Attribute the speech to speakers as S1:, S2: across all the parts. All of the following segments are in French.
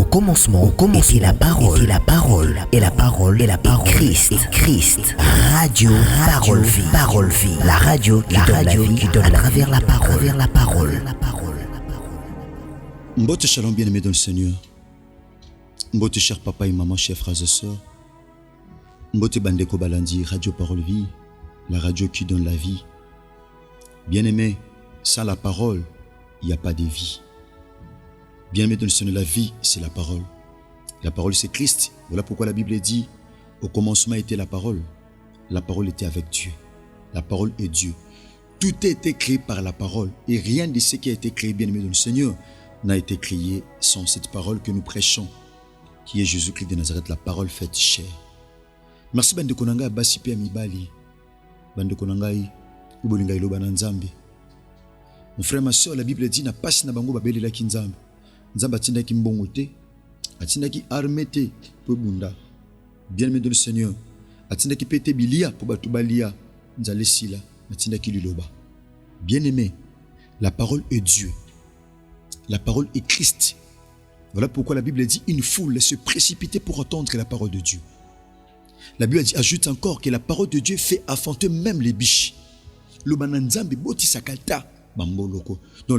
S1: était la parole, et la parole est Christ. Radio, parole vie, la radio qui donne à travers la parole.
S2: Mbote shalom bien-aimé dans le Seigneur. Mbote cher papa et maman, chers frères et sœurs. Mbote bandeko balandi, radio parole vie, la radio qui donne la vie. Bien-aimé, sans la parole, il n'y a pas de vie. Bien-aimé dans le Seigneur, la vie, c'est la parole. La parole, c'est Christ. Voilà pourquoi la Bible dit, au commencement était la parole. La parole était avec Dieu. La parole est Dieu. Tout a été créé par la parole. Et rien de ce qui a été créé, bien-aimé dans le Seigneur, n'a été créé sans cette parole que nous prêchons, qui est Jésus-Christ de Nazareth, la parole faite chair. Merci bande konanga basi pe mibali. Bande konanga ubolinga iloba na nzambe. Mon frère, ma soeur, la Bible dit na pasi na bango babelela ki nzambe. Nzambe atindaki mbongo te, atindaki armé te po bunda. Bien-aimé dans le Seigneur, atindaki pete bilia po batu balia nzale sila, atindaki liloba. Bien-aimé, la parole est Dieu. La parole est Christ. Voilà pourquoi la Bible dit une foule se précipiter pour entendre la parole de Dieu. La Bible dit, ajoute encore que la parole de Dieu fait affronter même les biches. Donc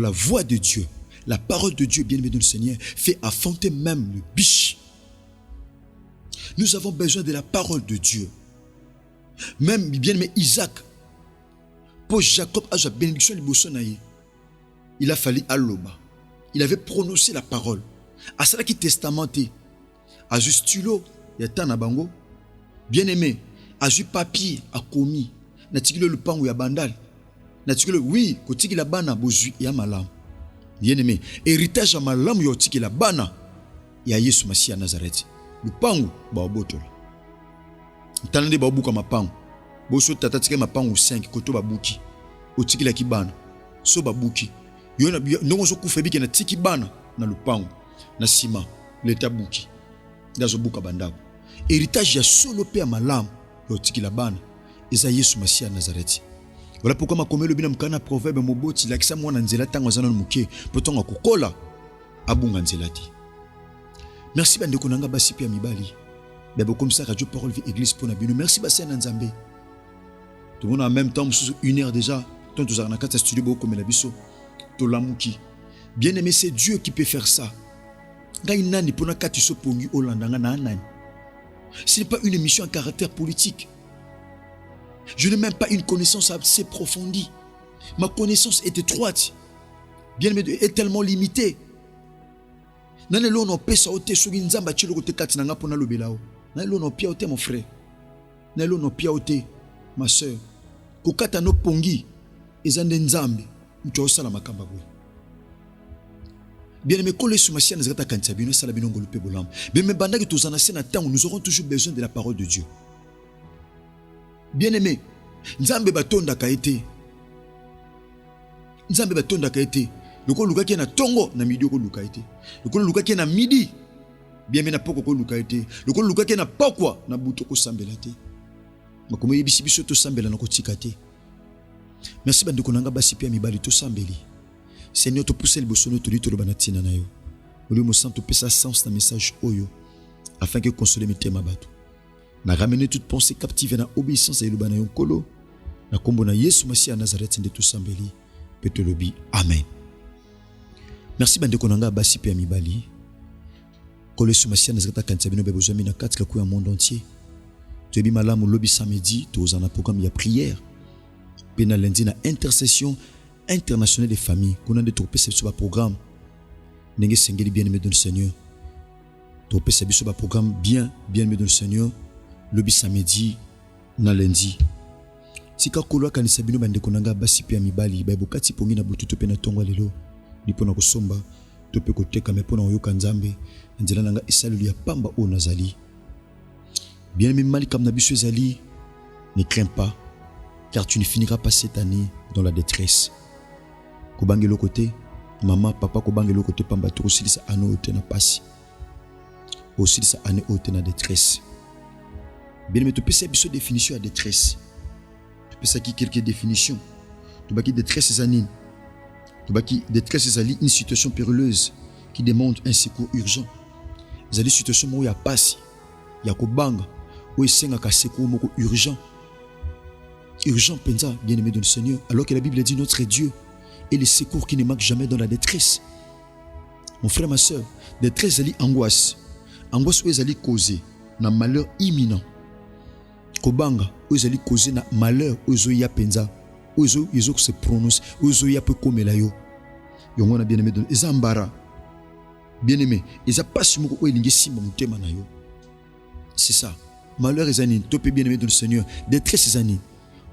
S2: la voix de Dieu, la parole de Dieu, bien-aimé dans le Seigneur, fait affronter même le biche. Nous avons besoin de la parole de Dieu. Même bien-aimé Isaac, pour Jacob a la bénédiction de Bossonaï, il a fallu Aloba. Il avait prononcé la parole. À cela qui testamenté, à justulo, il y a tant bango. Bien-aimé, à ju papier, à commis, n'a tigilo le pan ou ya bandal. N'a tigilo, oui, kotiki la bana, bozu, ya malam. Bien-aimé, héritage à malam, yo tiki la bana, ya Yesu Masiya Nazareth. Le pan ou, ba obotol. Tanande ba obuka ma pan. Boso tatatike ma pan ou 5, koto ba buki. Otiki la kibana. So ba buki. Yona ndongo zo kufebi ke na tiki bana na lupango na sima leta buki ndazo buka bandako héritage ya solo pe ya malamu yo tiki la bana eza Yesu Masiya Nazareth. Voilà pourquoi ma komelo bina mkana proverbe moboti lakisa mwana nzela tango zana muke potonga kokola abunga nzela ti. Merci bande konanga basi pe ya mibali bebo comme ça radio parole vie église pour na bino. Merci basi na nzambe tout le monde en même temps sous 1 heure déjà tant tous arna kata studio bo comme la biso. Bien-aimé, c'est Dieu qui peut faire ça. Ce n'est pas une émission à caractère politique. Je n'ai même pas une connaissance assez approfondie. Ma connaissance est étroite. Bien-aimé, est tellement limitée. Mon frère. Ma soeur. Kokata no pongi. Ezande nzambe. Bien-aimé, quand les Masiya Nazareth kantabino salabino ngolupe bolam. Mais bandaki tozana sena temps nous aurons toujours besoin de la parole de Dieu. Bien-aimé, nzambe batonda kaete. Nzambe batonda kaete. Loko lukaki na tongo na midi ko lukaite. Loko lukaki na midi. Bien-aimé na poko ko lukaite. Loko lukaki na pokwa na buto ko sambela te. Makomo yebisi biso to sambela na ko tikate. Merci bande konanga basi pia mibali to sambeli. Seigneur to pousser le bosono to lito banatina na yo. Oli mo santo pesa sens na message oyo afin que consoler mitema bato. Na ramener toute pensée captive na obéissance et le bana yo kolo. Na kombo na Yesu Masiya Nazareth nde to sambeli. Peto lobi amen. Merci bande konanga basi pia mibali. Kolo Yesu Masiya Nazareth kantabino be bozami na katika ku ya monde entier. Tu bi malamu lobi samedi to za na programme ya prière. Pena lundi na intercession internationale des familles qu'on a de tropé sur ce programme n'engé sengeli bien-aimé dans le Seigneur tropé sur ce programme bien-aimé dans le Seigneur le samedi na lundi sika kolwa kanisa bino bande konanga basi pe mibali ba bokati pongi na butu to pe na tongo lelo lipona kosomba to pe koteka me pona oyoka nzambe nzela nanga esaleli ya pamba o nazali bien-aimé mali comme na biso ezali ne crains pas car tu ne finiras pas cette année dans la détresse. Kobangelo côté, maman, papa, kobangelo côté, pamba, tu aussi ça année haute na passe. Aussi ça année haute na détresse. Bien mais tu peux savoir une définition à détresse. Tu peux savoir quelques définitions. Tu peux détresse c'est anine. Tu peux détresse c'est une situation périlleuse qui demande un secours urgent. zali situation moko ya pasi ya kobanga oyo esengaka secours moko urgent penza, bien-aimé dans le Seigneur, alors que la Bible dit notre Dieu est le secours qui ne manque jamais dans la détresse. Mon frère, ma soeur, détresse zali angoisse oyo ezali causé na malheur imminent, kobanga oyo ezali causé na malheur oyo ezoya penza, oyo se prononce, oyo ezoya pe komela yo yongo na bien-aimé dans eza mbara, bien-aimé eza pasi moko oyo elingi simba motema na yo. C'est ça, malheur ezani topé, bien-aimé dans le Seigneur, détresse ezani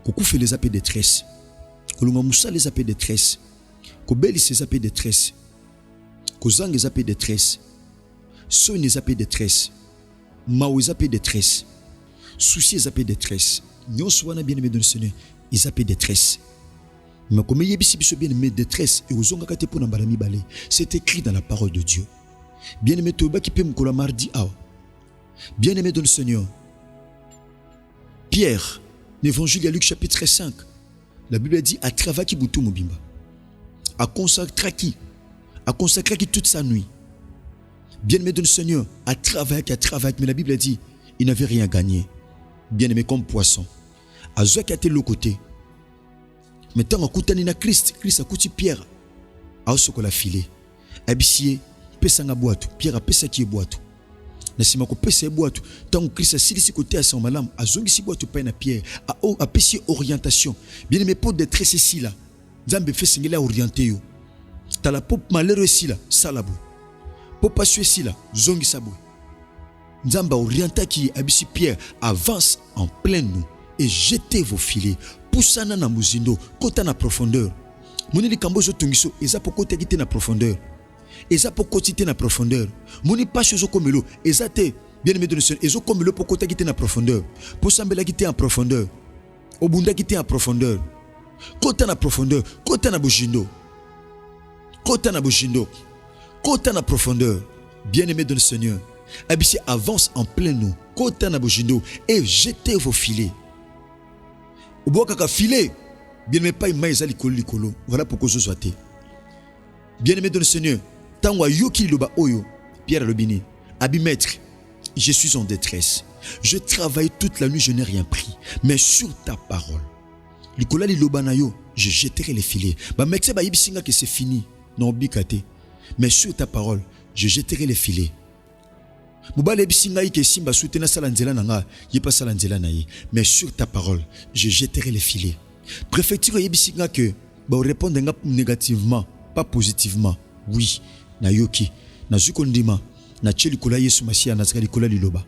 S2: kokufa les appels détresse, kolonga musa les appels détresse, kobeli les appels détresse, kozanga les appels détresse, soni les appels détresse, maou les appels détresse, souci les appels détresse, nyonso wana bien-aimé dans le Seigneur, les appels détresse. Mais comme yebisi biso bien-aimé détresse et ozonga kate pona balami balé, c'est écrit dans la parole de Dieu. Bien-aimé toba ki pe mkola mardi awa. Bien-aimé dans le Seigneur, Pierre, l'évangile à Luc chapitre 5, la Bible dit à travailler qui boutou mobimba, à consacrer qui toute sa nuit. Bien-aimé dans le Seigneur, à travailler, mais la Bible dit il n'avait rien gagné. Bien-aimé comme poisson, à zoa qui a été l'autre côté. Mais tant qu'on coûte na Christ a coûté Pierre, à ce qu'on a filé, abissier, pesanga boîte, Pierre a pesa qui est boîte. Nasima ko pesa boîte tant Christ a silisi côté à son malam azongi si boîte pa na Pierre a pesi orientation. Bien aimé pour détresse ici là. Nzambe fait singela orienter yo. Ta la pop malheur ici là, salabo. Pop pas ici là, zongi sabo. Nzamba orienta qui abisi Pierre avance en plein nous et jetez vos filets. Poussana na muzindo, kota na profondeur. Moni li kambo zo tungiso eza poko te na profondeur. Eza pour quotité na profondeur. Moni pas chose comme l'eau. Eza te bien-aimé de le Seigneur. Ezo comme l'eau pour côté qui na profondeur. Pour sambela qui en profondeur. Obunda qui en profondeur. Kota na profondeur. Kota na bujindo. Kota na bujindo. Kota na profondeur. Bien-aimé de le Seigneur. Abissé avance en plein nous. Kota na bujindo et jetez vos filets. Oboka filet. Bien-aimé pas imaïza likolo. Voilà pourquoi je sois. Bien-aimé de le Seigneur. Tangwa yoki loba oyo, Pierre Lobini, Abimaître, je suis en détresse. Je travaille toute la nuit, je n'ai rien pris. Mais sur ta parole, Likola li loba na yo, je jetterai les filets. Ba mekse ba yibisinga que c'est fini. Non bikate. Mais sur ta parole, je jetterai les filets. Mouba lebisinga yi ke simba soutena salanzela nanga, yi pa salanzela na yi. Mais sur ta parole, je jetterai les filets. Préfecture yibisinga que ba répondre négativement, pas positivement. Oui. Na yoki na zukondima na tcheli kola Yesu Masia na zali kola liloba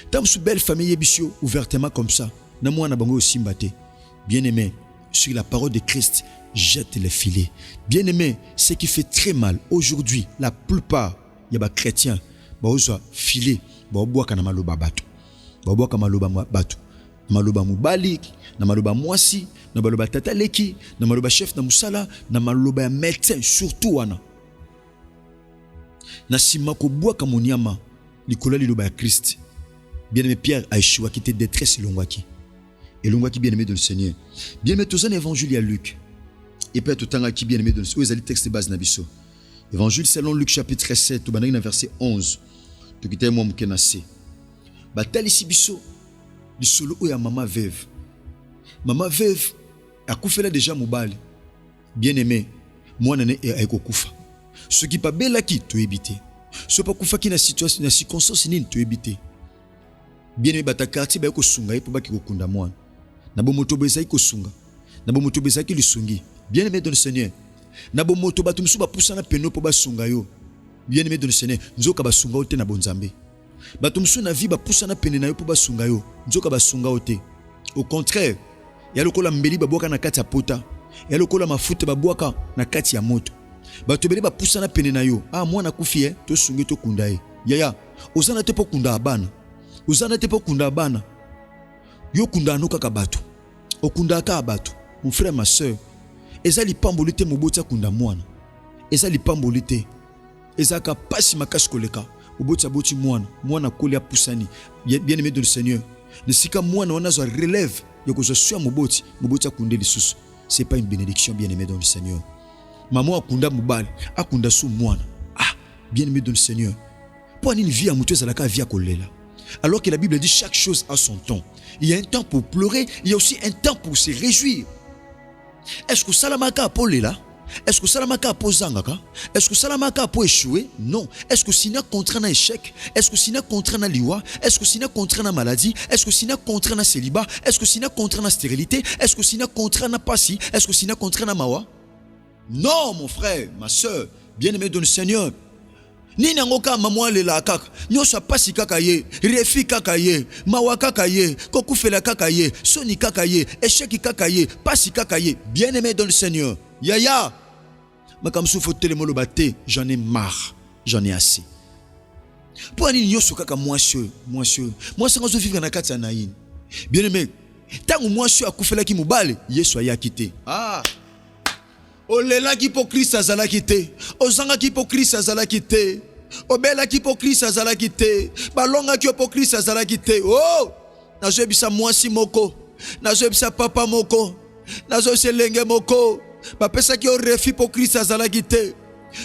S2: tam sous belle famille yebisio ouvertement comme ça na mwana bango simbate. Bien-aimé, sur la parole de Christ, jette les filets. Bien-aimé, ce qui fait très mal aujourd'hui, la plupart yaba chrétiens ba ozo filet ba boaka na maloba bato, ba boaka maloba bato, maloba mubali na maloba mwasi na maloba tataleki na maloba chef na musala na maloba médecin surtout wana. Na sima ko boaka moniama likola liloba ya Christ. Bien-aimé, Pierre a échoué qui était détresse elongwaki. Elongwaki bien-aimé de le Seigneur. Bien-aimé tous un évangile à Luc. Et peut être autant qui bien-aimé de le Seigneur. Où est le texte de base nabiso? Évangile selon Luc chapitre 7 au verset 11. To kitaye mo mkenase. Batali sibiso li solo oya mama veuve. Mama veuve akufela déjà mobali. Bien-aimé, mwana ne aikokufa. Ce qui pas bela qui to éviter. Ce pas kufa qui na situation na circonstance nini to éviter. Bien-aimé bata quartier ba ko sunga ipo ba ki kokunda mwana. Na bo moto bezai ko sunga. Na bo moto bezai ki lusungi. Bien-aimé dans le Seigneur. Na bo moto batu musu ba poussa na peno po ba sunga yo. Bien-aimé dans le Seigneur. Nzoka ba sunga ote na bonzambe. Batu musu na vie ba poussa na pene na yo po ba sunga yo. Nzoka ba sunga ote. Au contraire, ya lokola mbeli ba boka na kati ya pota. Ya lokola mafuta ba boka na kati ya moto. Bato bele ba poussa na pene na yo. Ah mwana kufi to sungi to kunda e. Yaya, ozana te po kunda abana. Ozana te po kunda abana. Yo kunda no kaka bato. Okunda ka bato. Mon frère, ma soeur, ezali pambolite mobota kunda mwana. Ezali pambolite. Ezaka pasi makasi koleka. Obota boti mwana. Mwana kolia pusani. Bien-aimé de le Seigneur. Ne sika mwana wana zo relève. Yoko zo suya moboti. Mobota kunde lisusu. C'est pas une bénédiction, bien-aimé dans le Seigneur. Maman akunda mobali. Akunda sou mwana. Ah, bien-aimé dans le Seigneur. Pour une vie à mutu ezalaka vie à kolela. Alors que la Bible dit chaque chose a son temps. Il y a un temps pour pleurer, il y a aussi un temps pour se réjouir. Est-ce que salamaka pour lela? Est-ce que salamaka pour zangaka? Est-ce que salamaka pour échouer? Non. Est-ce que sina contre un échec? Est-ce que sina contre un liwa? Est-ce que sina contre une maladie? Est-ce que sina contre un célibat? Est-ce que sina contre une stérilité? Est-ce que sina contre un passi? Est-ce que sina contre un mawa? Non, mon frère, ma soeur, bien-aimé dans le Seigneur. Ni nangoka mamwa lela kaka, nyosa pasi kaka ye, refi kaka ye, mawa kaka ye, kokufela kaka ye, soni kaka ye, échec kaka ye, pasi kaka ye, bien-aimé dans le Seigneur. Yaya, makamsu fotele molo bate, j'en ai marre, j'en ai assez. Pour ani nyoso kaka moisieux, moi sangozo vivre na kati na yin. Bien-aimé, tangu moisieux akufela ki mubale, Yesu aya kite. Ah. Olela ki po Christ azala kite, ozanga ki po Christ azala kite, obela ki po Christ azala kite, balonga ki po Christ azala kite. Oh, nazo bisa mwasi moko, nazo bisa papa moko, nazo selenge moko, ba pesa ki o refi po Christ azala kite,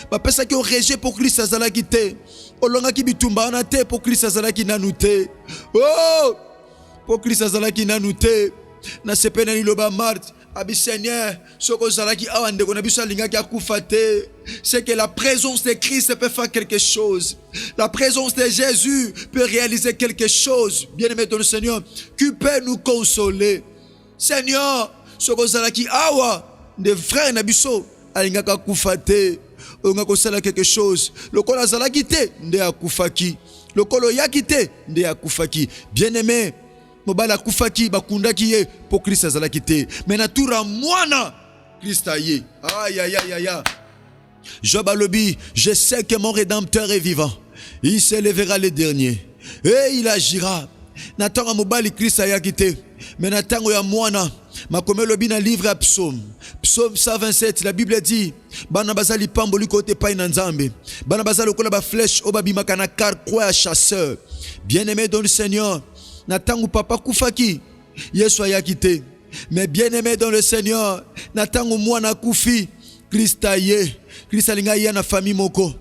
S2: ba pesa ki o reje po Christ azala kite, olonga ki bitumba na te po Christ azala ki nanute. Oh, po Christ azala ki nanute, na sepena ni loba mart. Abi Seigneur, ce que zalaki awande kona biso linga ki akufate, c'est que la présence de Christ peut faire quelque chose. La présence de Jésus peut réaliser quelque chose. Bien-aimé dans le Seigneur, qui peut nous consoler. Seigneur, ce que zalaki awa de frère na biso alinga ka kufate, onga ko sala quelque chose. Le kola zalaki te nde akufaki. Le kolo yakite nde akufaki. Bien-aimé, mobala kufaki bakundaki ye pour Christ azalaki te, mais na tura mwana Christ aye. Aïe aïe aïe aïe. Job alobi, je sais que mon rédempteur est vivant, il se lèvera le dernier et il agira. Natanga mobali Christ ayaki te, mais natango ya mwana makome lobi na livre à Psaume 127, la Bible dit bana bazali pamboli kote pai na nzambe, bana bazali kola ba flèche obabimaka na carquois ya chasseur. Bien-aimé dans le Seigneur, natangu papa kufaki Yesu ayaki te, mais bien-aimé dans le Seigneur, natangu mwana kufi Christ aye. Christ alinga ya na famille moko,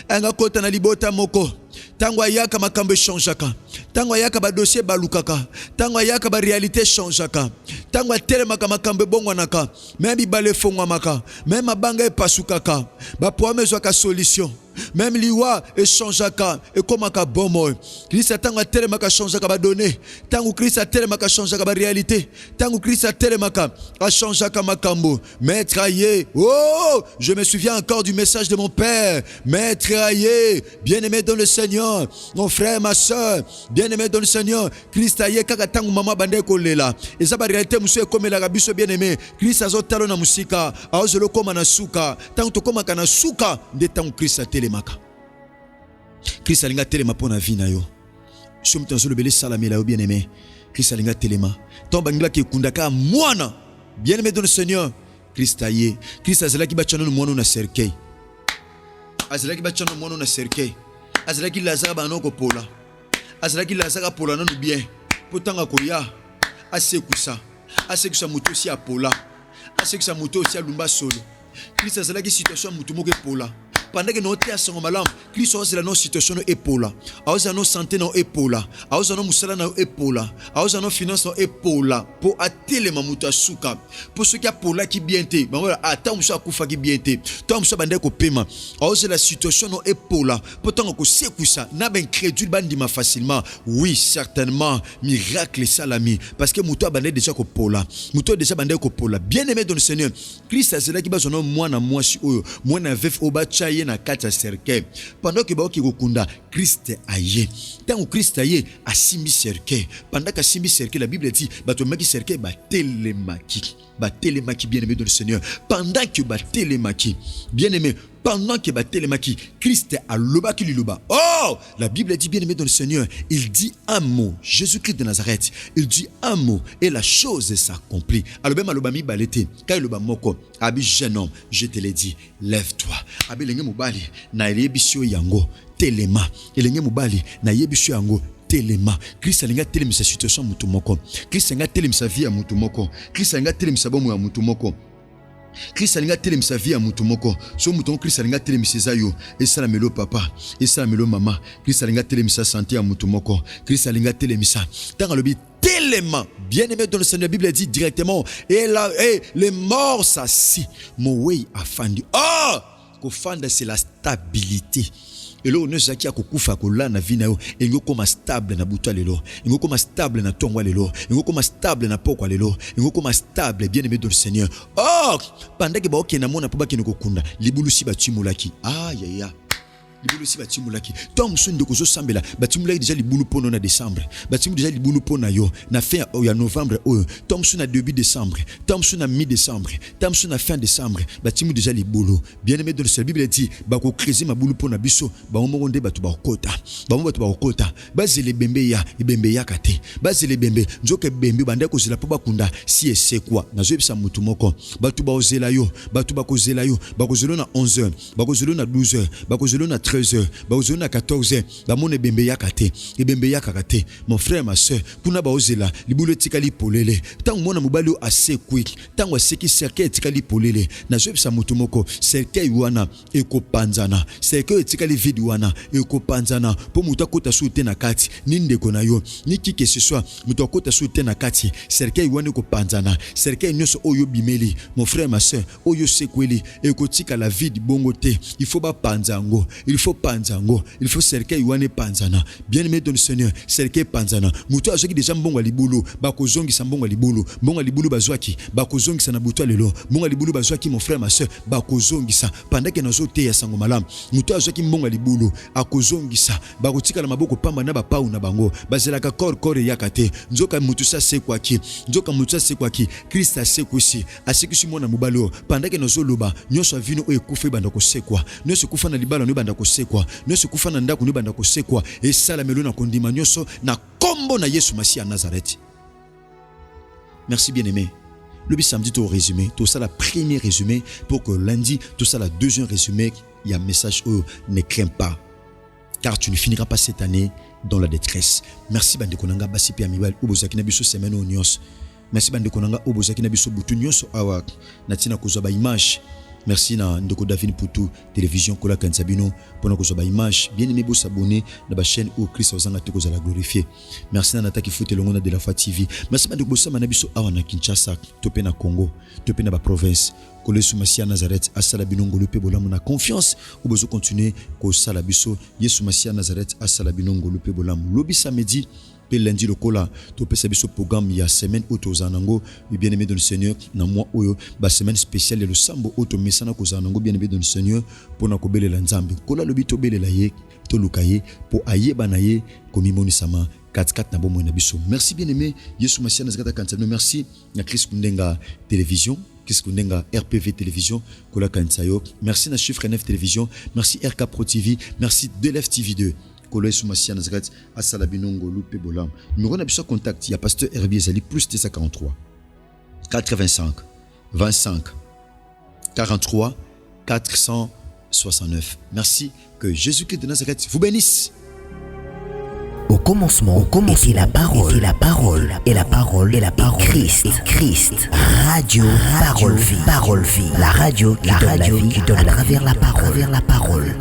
S2: anga kota na libota moko, tango ayaka makambo changeaka, tango ayaka ba dossier balukaka, tango ayaka ba réalité changeaka, tango atelemaka makambo bongwanaka, même bibale fongwamaka, même mabanga epasukaka, ba poame zwaka solution. Même liwa échangeaka et komaka bomo. Christ tango atelemaka changeaka ba donner, tango Christ atelemaka changeaka ba réalité, tango Christ atelemaka changeaka makambo. Maître aye, oh, je me souviens encore du message de mon père. Maître aye, bien-aimé dans le Seigneur, mon frère, ma soeur, bien-aimé dans le Seigneur, Christ aye kaka tango mama bande kolela. Et ça ba réalité musu ekomela biso bien-aimé. Christ azotalo na musika, azolo koma na suka, tango to koma kana suka de tango Christ atelemaka. Christ alinga telema pona vie na yo. Somme tanzo le belé salamé la bien-aimé. Christ alinga telema. Ton bangla ki kundaka mwana. Bien-aimé dans le Seigneur, Christ aye. Christ azala ki bachano no mwana na cercueil. Azala ki bachano mwana na cercueil. Azala ki lazara banoko pola. Azala ki lazara pola no bien. Potanga koya. Asekusa. Asekusa muto si apola. Asekusa muto si alumba solo. Christ azala ki situation muto moke pola. Pendant que nous sommes en malam, Christ a la situation no épaule, a nos santé no épaule, a nos musala no épaule, a nos finances no épaule, pour atteler mamuta suka, pour ceux qui a pola qui bien té, ben voilà, attends musa kufa qui bien té, toi musa bande ko paiement, a la situation no épaule, pourtant ko sekusa, na ben crédule bandima facilement, oui certainement, miracle salami, parce que muto bande déjà ko pola, muto déjà bande ko pola, bien-aimé dans le Seigneur, Christ a cela qui va son moi na moi si oyo, moi na veuf oba chaye na kata cercueil. Pendant que ba ki kokunda Christ aye. Tant Christ aye asimbi cercueil. Pendant que asimbi cercueil, la Bible dit bato maki cercueil ba telemaki. Ba telemaki bien-aimé dans le Seigneur. Pendant que ba telemaki, bien-aimé, pendant que ba telemaki, Christ a loba ki loba. Oh, la Bible dit bien-aimé dans le Seigneur, il dit un mot, Jésus-Christ de Nazareth, il dit un mot et la chose s'accomplit. Alors même aloba mi balete, quand il loba moko, abi jeune homme, je te l'ai dit, lève-toi. Abi lenge mobali na yebisio yango telema. Elenge mobali na yebisio yango telema. Christ alinga telemisa situation mutu moko. Christ alinga telemisa vie ya mutu moko. Christ alinga telemisa bomo ya mutu moko. Christ alinga telemisa vie ya mutu moko. So mutu moko Christ alinga telemisa yo. Esa la melo papa, esa la melo mama. Christ alinga telemisa santé ya mutu moko. Christ alinga telemisa. Tanga lobi tellement bien-aimé dans le Seigneur, la Bible dit directement et les morts s'assit. Mowe afandi. Oh, kofanda c'est la stabilité. Et là on est zaki akokufa kola na vie na yo engo koma stable na buta lelo engo koma stable na tongwa lelo engo koma stable na pokwa lelo engo koma stable bien aimé dans le Seigneur. Oh pendant que ba okena mona po ba kene kokunda libulu si batimulaki aïe aïe libulu si batimulaki tom sunde ko zo sambela batimulaki déjà libulu pono na décembre batimu déjà libulu pona yo na fin ya novembre oyo tom suna début décembre tom suna mi-décembre tom suna fin décembre batimu déjà libulu bien aimé dans la Bible dit ba ko créer mabulu pona biso ba omonde batu ba kota ba mo batu ba kota bazele bembe ya ibembe ya kate bazele bembe nzoke bembe bande ko zela po bakunda si ese kwa na zo bisa mutu moko batu ba ozela yo batu ba ko zela yo ba ko zelo na 11h ba ko zelo na 12h ba ko zelo na 13h, ba ozona 14h, ba mone bembe yakate, e bembe yakakate. Mon frère, ma soeur, kuna ba ozela, libulu tikali polele. Tangu mona mubali assez quick, tangu aseki serke tikali polele. Na job sa mutumoko, serke yuana eko panzana, serke tikali vidi wana eko panzana. Po mutakota sute na kati, ninde kona yo, ni qui que ce soit, mutakota sute na kati, serke yuana eko panzana, serke nyoso oyo bimeli. Mon frère, ma soeur, oyo sekweli, eko tika la vidi bongote. Il faut ba panzango. Il faut panzango, il faut cerquer yuane panzana. Bien aimé dans le Seigneur, cerquer panzana. Muto azoki déjà mbonga libulu, bako zongi sa mbonga libulu, mbonga libulu bazwaki, bako zongi sa na buto lelo, mbonga libulu bazwaki mon frère ma soeur, bako zongi sa pendant que nazo te ya sango malam. Muto azoki mbonga libulu, akozongi sa, bako tika na maboko pamba na ba pau na bango, bazelaka kor yakate. Nzoka mutu sa sekwaki, nzoka mutu sa sekwaki, Christ sekwisi, asekusi mona mubalo, pendant que nazo loba, nyoso vino o ekufe banda ko sekwa, nyoso kufa na libala no banda ko sekwa nyoso kufa na ndako no banda ko sekwa e sala melo na kondima nyoso na kombo na Yesu Masiya Nazareth. Merci bien-aimé. Le samedi tout résumé, tout ça la premier résumé pour que lundi tout ça la deuxième résumé, il y a un message où ne crains pas car tu ne finiras pas cette année dans la détresse. Merci bande konanga basi pe amibal ubozaki na biso semaine o nyos. Merci bande konanga ubozaki na biso butu nyos awa na tina kozwa ba image. Merci na ndeko David Poutou télévision kola kansabino pour nous ba image bien aimé bo s'abonner na ba chaîne où Christ ozanga te kozala glorifier. Merci na nataki foot longo de la Fa TV. Merci na ndeko sama na biso awa na Kinshasa topé na Congo topé na ba province Yesu Masiya Nazareth asala binongo lupe bolamu na confiance ou bezo continuer ko sala biso Yesu Masiya Nazareth asala binongo lupe bolamu lobi samedi pe lundi lokola to pesa biso programme ya semaine autozanango bien aimé dans le Seigneur na mois oyo ba semaine spéciale le sambo auto mesana kozanango bien aimé dans le Seigneur pona ko belela nzambe kola lobi to belela ye to lukaye po ayeba na ye komi monisama 4 na bomo na biso. Merci bien aimé Yesu Masiya Nazareth kansano. Merci na Chris Kundenga télévision, Chris Kundenga RPV télévision kola kansayo. Merci na Chiffre 9 télévision, merci RK Pro TV, merci Delef TV 2. Kolo Yesu Masiya Nazareth asala binongo lupe bolam. Numéro na biso contact, il y a pasteur Herbier Zali plus 243 85 25 43 469. Merci, que Jésus-Christ de Nazareth vous bénisse.
S1: Au commencement était la parole, et la parole, et la parole, et la parole, Christ, radio, parole vie, la radio qui donne à travers la parole.